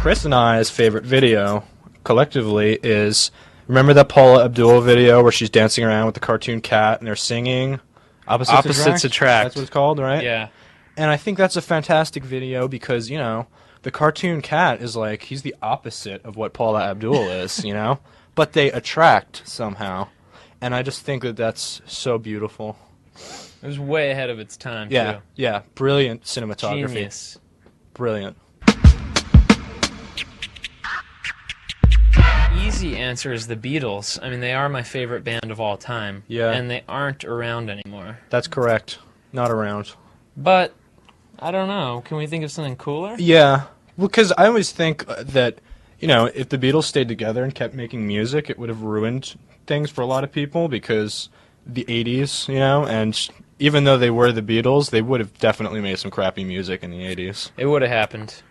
Chris and I's favorite video, collectively, is... Remember that Paula Abdul video where she's dancing around with the cartoon cat and they're singing? Opposites Attract. That's what it's called, right? Yeah. And I think that's a fantastic video because, you know, the cartoon cat is like, he's the opposite of what Paula Abdul is, you know? But they attract somehow. And I just think that that's so beautiful. It was way ahead of its time, Yeah, too. yeah. Brilliant cinematography. Genius. Brilliant. Easy answer is the Beatles. I mean, they are my favorite band of all time. Yeah. And they aren't around anymore. That's correct. Not around. But, I don't know. Can we think of something cooler? Yeah. Well, because I always think that, you know, if the Beatles stayed together and kept making music, it would have ruined things for a lot of people because the 80s, you know, and even though they were the Beatles, they would have definitely made some crappy music in the 80s. It would have happened.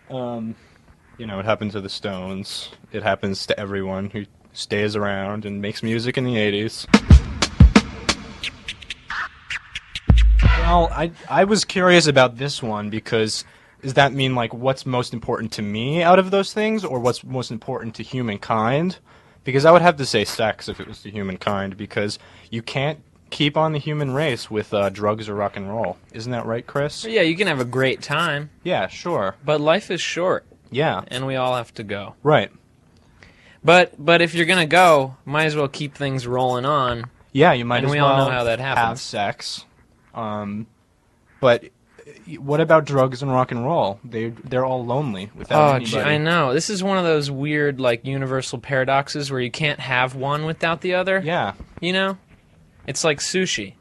You know, it happened to the Stones. It happens to everyone who stays around and makes music in the 80s. Well, I was curious about this one because does that mean, like, what's most important to me out of those things or what's most important to humankind? Because I would have to say sex if it was to humankind because you can't keep on the human race with drugs or rock and roll. Isn't that right, Chris? Yeah, you can have a great time. Yeah, sure. But life is short. Yeah. And we all have to go. Right. But if you're going to go, might as well keep things rolling on. Yeah, you might and as we well all know how that happens. have sex. But what about drugs and rock and roll? They're all lonely without anybody. I know. This is one of those weird, like, universal paradoxes where you can't have one without the other. Yeah. You know? It's like sushi.